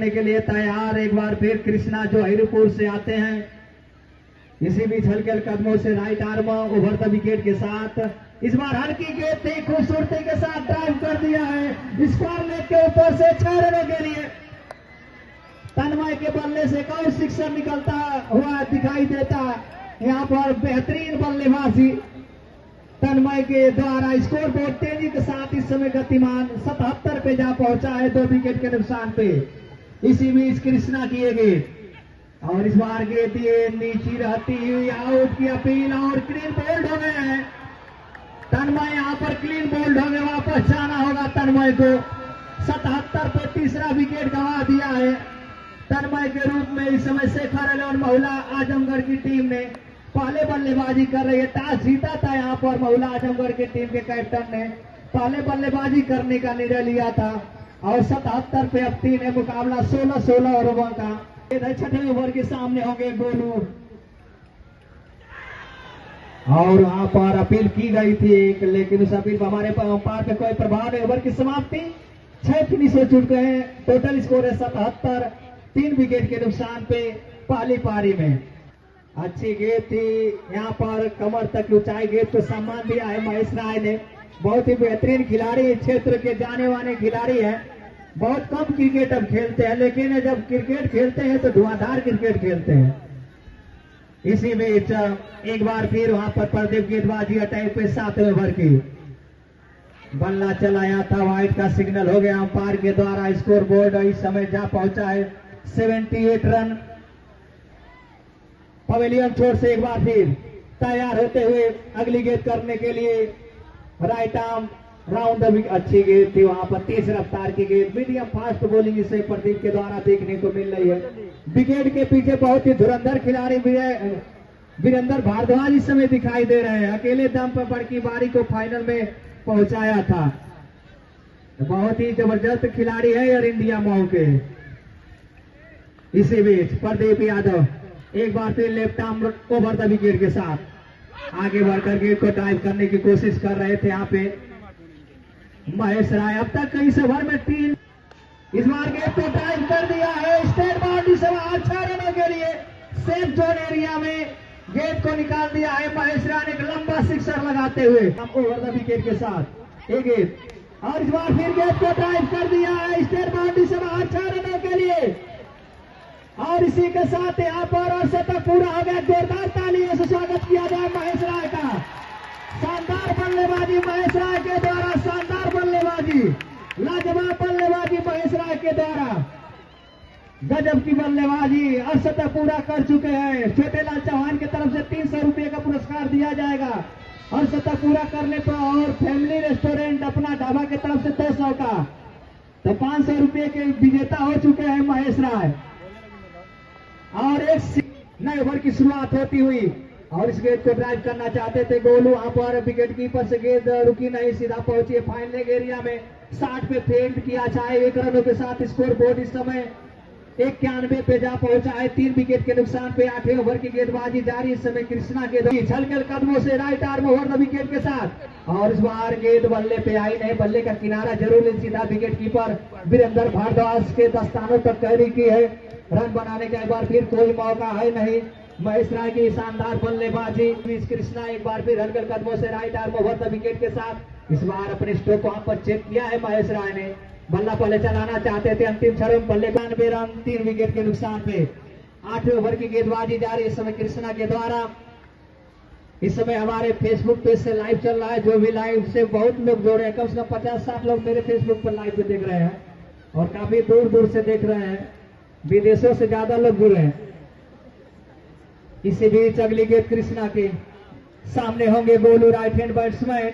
के लिए तैयार। एक बार फिर कृष्णा जो हरिपुर से आते हैं, इसी बीच हल्के कदमों से right arm over the wicket के साथ इस बार हल्की गेंद थी, खूबसूरती के साथ ड्राइव कर दिया है स्क्वायर लेग के ऊपर से 6 रनों के लिए। तन्मय के बल्ले से एक और सिक्सर निकलता हुआ दिखाई देता। यहाँ पर बेहतरीन बल्लेबाजी तन्मय के द्वारा। स्कोर बोर्ड तेजी के साथ इस समय गतिमान 77 पे जा पहुंचा है 2 विकेट के नुकसान पे। इसी बीच कृष्णा की ये गेंद और इस बार गेंद ये नीची रहती हुई आउट की अपील और क्लीन बोल्ड हो गए हैं तन्मय। यहाँ पर क्लीन बोल्ड हो गए, वापस जाना होगा तन्मय को। 77 पे तीसरा विकेट गंवा दिया है तन्मय के रूप में। इस समय शेखर एलेवन महिला आजमगढ़ की टीम ने पहले बल्लेबाजी कर रही है। टॉस जीता था यहाँ पर महिला आजमगढ़ की टीम के कैप्टन ने पहले बल्लेबाजी करने का निर्णय लिया था और 77 पे अब 3 है मुकाबला 16 ओवरों का। छठे ओवर के सामने होंगे गोलू और वहां पर अपील की गई थी, लेकिन उस अपील पर हमारे अंपायर पे कोई प्रभाव नहीं। ओवर की समाप्ति 6 फिनिश हो चुके हैं। टोटल स्कोर है 77, 3 विकेट के नुकसान पे पहली पारी में। अच्छी गेंद थी, यहाँ पर कमर तक ऊंचाई गेंद को सम्मान दिया है महेश राय ने। बहुत ही बेहतरीन खिलाड़ी, क्षेत्र के जाने माने खिलाड़ी है। बहुत कम क्रिकेट अब खेलते हैं, लेकिन जब क्रिकेट खेलते हैं तो धुआंधार क्रिकेट खेलते हैं। इसी बीच एक बार फिर वहां पर प्रदीप गेंदबाजी अटैक पे 7वें ओवर की बल्ला चलाया था। व्हाइट का सिग्नल हो गया अंपायर के द्वारा। स्कोर बोर्ड इस समय जा पहुंचा है 78 रन। पवेलियन छोर से एक बार फिर तैयार होते हुए अगली गेंद करने के लिए right arm round the wicket. अच्छी गेंद थी वहां पर, तेज रफ्तार की गेंद, मीडियम फास्ट बॉलिंग इसे प्रदीप के द्वारा देखने को मिल रही है। विकेट के पीछे बहुत ही धुरंधर खिलाड़ी वीरेंद्र भारद्वाज इस समय दिखाई दे रहे हैं। अकेले दम पर बड़की बारी को फाइनल में पहुंचाया था। बहुत ही जबरदस्त खिलाड़ी है एयर इंडिया मऊ के। इसी बीच प्रदीप यादव एक बार फिर left arm over the wicket के साथ आगे बढ़कर गेंद को ड्राइव करने की कोशिश कर रहे थे यहाँ पे महेश राय। अब तक इस ओवर में 3, इस बार गेंद को ड्राइव कर दिया है स्टेट बाउंड्री से बाहर 6 रनों के लिए। सेफ जोन एरिया में गेंद को निकाल दिया है महेश राय ने एक लंबा सिक्सर लगाते हुए ओवर द विकेट के साथ एक गेंद और इस बार फिर गेंद को ड्राइव कर दिया है स्टेट बाउंड्री से बाहर 6 रनों के लिए। और इसी के साथ यहाँ पर और शतक पूरा हो गया। जोरदार तालियों से स्वागत किया जाए महेश राय का। शानदार बल्लेबाजी महेश राय के द्वारा, शानदार बल्लेबाजी, लाजवाब बल्लेबाजी महेश राय के द्वारा। गजब की बल्लेबाजी और शतक पूरा कर चुके हैं। छोटेलाल चौहान की तरफ से 300 रुपये का पुरस्कार दिया जाएगा और शतक पूरा करने पर और फैमिली रेस्टोरेंट अपना ढाबा की तरफ से 200 का, तो 500 रुपये के विजेता हो चुके हैं महेश राय। और एक नए ओवर की शुरुआत होती हुई और इस गेंद को ड्राइव करना चाहते थे गोलू। वहां पर विकेट कीपर से गेंद रुकी नहीं, सीधा पहुंची है फाइन लेग एरिया में। 60 पे फील्ड किया चाहे 1 रनों के साथ स्कोर बोर्ड इस समय 91 पे जा पहुंचा है 3 विकेट के नुकसान पे। 8वें ओवर की गेंदबाजी जारी इस समय कृष्णा के छलकल कदमों से right arm over the wicket के साथ और इस बार गेंद बल्ले पे आई नहीं। बल्ले का किनारा जरूर सीधा विकेट कीपर वीरेंद्र भारद्वाज के दस्तानों तक कैरी की है। रन बनाने का एक बार फिर कोई मौका है नहीं। महेश राय की शानदार बल्लेबाजी। कृष्णा एक बार फिर हल्के कदमों से right arm over the wicket के साथ इस बार अपने स्ट्रोक वहां पर चेक किया है महेश राय ने। बल्ला पहले चलाना चाहते थे, अंतिम क्षण में बल्ले 92 रन 3 विकेट के नुकसान पे। 8वें ओवर की गेंदबाजी जारी इस समय कृष्णा के द्वारा। इस समय हमारे फेसबुक पेज से लाइव चल रहा है। जो भी लाइव से बहुत लोग जुड़े हैं, कम से कम 50-60 लोग मेरे फेसबुक पर लाइव पे देख रहे हैं और काफी दूर दूर से देख रहे हैं, विदेशों से ज्यादा लोग जुड़े हैं। इसी बीच अगली गेंद कृष्णा के सामने होंगे गोलू राइट हैंड बैट्समैन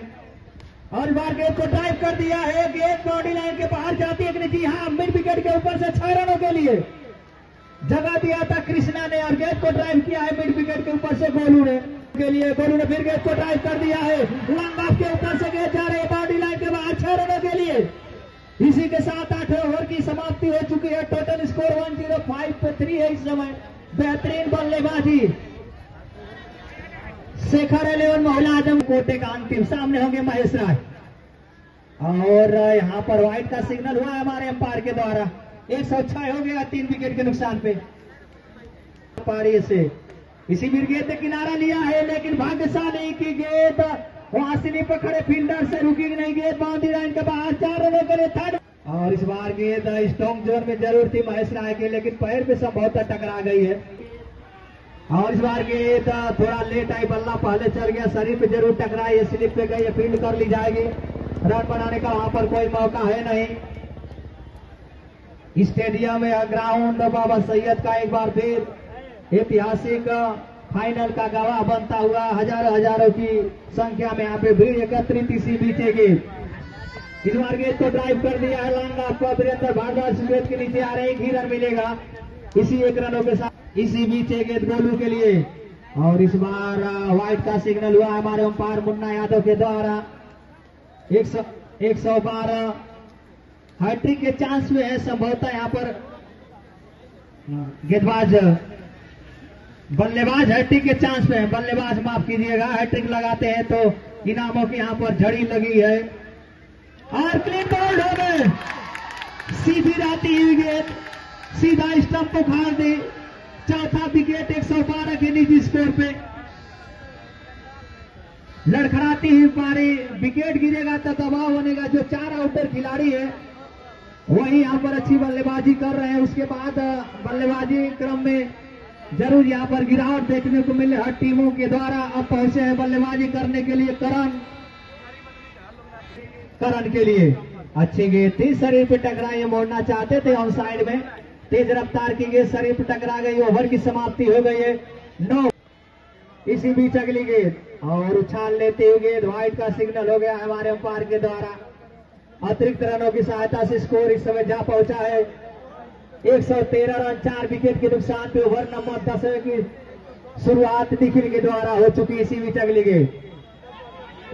और बार गेंद को ड्राइव कर दिया है। गेंद बाउंड्री लाइन के बाहर जाती है। जी हाँ, मिड विकेट के ऊपर से 6 रनों के लिए जगह दिया था कृष्णा ने और गेंद को ड्राइव किया है मिड विकेट के ऊपर से गोलू ने के लिए। गोलू ने फिर गेंद को ड्राइव कर दिया है, लॉन्ग ऑफ के ऊपर से गेंद जा रही है बाउंड्री लाइन के बाहर 6 रनों के लिए। इसी के साथ 8वें ओवर की समाप्ति हो चुकी है। टोटल स्कोर 105 पे 3 है इस समय। बेहतरीन बल्लेबाजी शेखर एलेवन महिला आजम कोटे का अंतिम। सामने होंगे महेश राय और यहाँ पर व्हाइट का सिग्नल हुआ है हमारे अंपायर के द्वारा। 106 हो गया 3 विकेट के नुकसान पे। पारी से इसी भी गेंद ने किनारा लिया है, लेकिन भाग्यशाली की गेंद वहां स्लिप पर खड़े फील्डर से रुकी नहीं, गेंद बाउंड्री लाइन के बाहर 4 रनों के लिए थर्ड। और इस बार गेंद स्ट्रॉन्ग जोन में जरूर थी महेश राय के, लेकिन पैर पे संभवतः टकरा गई है। और इस बार गेंद थोड़ा लेट आई, बल्ला पहले चल गया, शरीर पे जरूर टकराई, स्लिप पे गई, फील्ड कर ली जाएगी। रन बनाने का वहां पर कोई मौका है नहीं। स्टेडियम या ग्राउंड बाबा सैयद का एक बार फिर ऐतिहासिक फाइनल का गवाह बनता हुआ हजारों की संख्या में यहाँ पे भीड़ एकत्रित इसी बीचे गेंद। इस बार गेंद को ड्राइव कर दिया है लांगा को वीरेंद्र भारद्वाज, गेंद के नीचे आ रहे, 1 ही रन मिलेगा इसी 1 रनों के साथ। इसी बीचे गेंद गोलू के लिए, और इस बार व्हाइट का सिग्नल हुआ हमारे अंपायर मुन्ना यादव के द्वारा। 112 हैट्रिक के चांस में है संभवतः यहाँ पर गेंदबाज बल्लेबाज हैट्रिक के चांस में है, बल्लेबाज माफ कीजिएगा, हैट्रिक लगाते हैं तो इनामों की यहाँ पर झड़ी लगी है। और क्लीन बोल्ड हो गए, सीधी जाती हुई गेंद सीधा स्टंप को उखाड़ दी। चौथा विकेट 112 के निजी स्कोर पे लड़खड़ाती हुई पारी। विकेट गिरेगा तो दबाव बनेगा, जो 4 आउटर खिलाड़ी है वही यहाँ पर अच्छी बल्लेबाजी कर रहे हैं। उसके बाद बल्लेबाजी क्रम में जरूर यहाँ पर गिरावट देखने को मिले हर टीमों के द्वारा। अब पहुंचे हैं बल्लेबाजी करने के लिए करण के लिए अच्छी गेंद थी, शरीर पे टकराई, मोड़ना चाहते थे ऑन साइड में, तेज रफ्तार की गेंद शरीर पे टकरा गई, ओवर की समाप्ति हो गई है 9। इसी बीच अगली गेंद और उछाल लेते हुए गेंद, व्हाइट का सिग्नल हो गया हमारे अंपायर के द्वारा। अतिरिक्त रनों की सहायता से स्कोर इस समय जा पहुंचा है 113 रन, 4 विकेट के नुकसान पे। ओवर नंबर 10 की शुरुआत निखिल के द्वारा हो चुकी। इसी बीच अगली गेंद,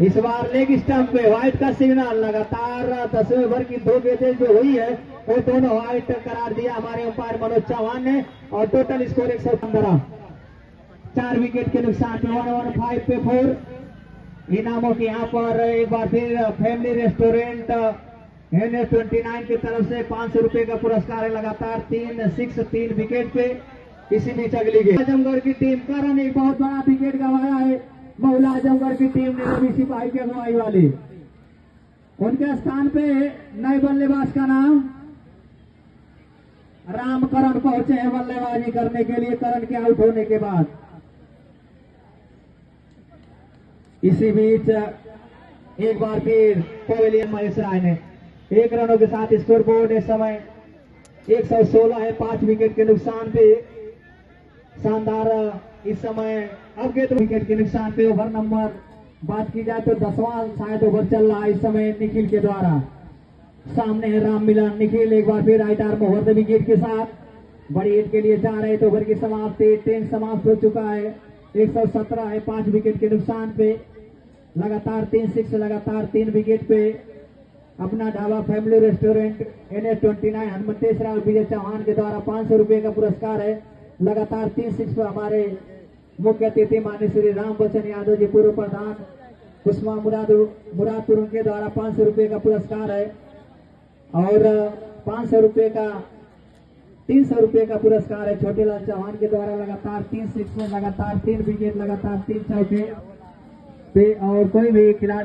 इस बार लेग स्टंप पे व्हाइट का सिग्नल। लगातार 10वें ओवर की 2 गेंदें जो हुई है वो दोनों व्हाइट करार दिया हमारे अंपायर मनोज चौहान ने, और टोटल स्कोर 115, 4 विकेट के नुकसान पे 115 पे 4। इनामों की यहाँ पर एक बार फिर फैमिली रेस्टोरेंट NS29 की तरफ से 500 रुपए का पुरस्कार है, लगातार 3 विकेट पे। इसी बीच अगली गेंद, आजमगढ़ की टीम करण एक बहुत बड़ा विकेट गंवाया है। महिला आजमगढ़ की टीम ने रवि सिपाही की अगुवाई वाली, उनके स्थान पे नए बल्लेबाज का नाम रामकरण पहुंचे हैं बल्लेबाजी करने के लिए करण के आउट होने के बाद। इसी बीच एक बार फिर पवेलियन महेश राय ने 1 रनों के साथ स्कोर बोर्ड इस समय 116 है, 5 विकेट के नुकसान पे। शानदार इस समय अब गेंद विकेट के नुकसान पे। ओवर नंबर बात की जाए तो 10वां शायद ओवर चल रहा है इस समय निखिल के द्वारा। सामने है राम मिलन, निखिल एक बार फिर right arm over the wicket के साथ बड़ी हिट के लिए जा रहे थे। ओवर की समाप्ति 10 समाप्त हो चुका है, 117 है, 5 विकेट के नुकसान पे। लगातार 3 विकेट पे अपना ढाबा फैमिली रेस्टोरेंट NS29 हनुमंतेश्वर विजय चौहान के द्वारा 500 रुपए का पुरस्कार है। लगातार 3 पर हमारे मुख्य अतिथि माननीय श्री राम बच्चन यादव जी पूर्व प्रधान कुसमा मुरादपुर के द्वारा 500 रुपए का पुरस्कार है, और 500 रुपए का 300 रुपए का पुरस्कार है छोटेलाल चौहान के द्वारा। लगातार 3 में लगातार 3 विकेट, लगातार 3 चौके पे, और कोई भी खिलाड़ी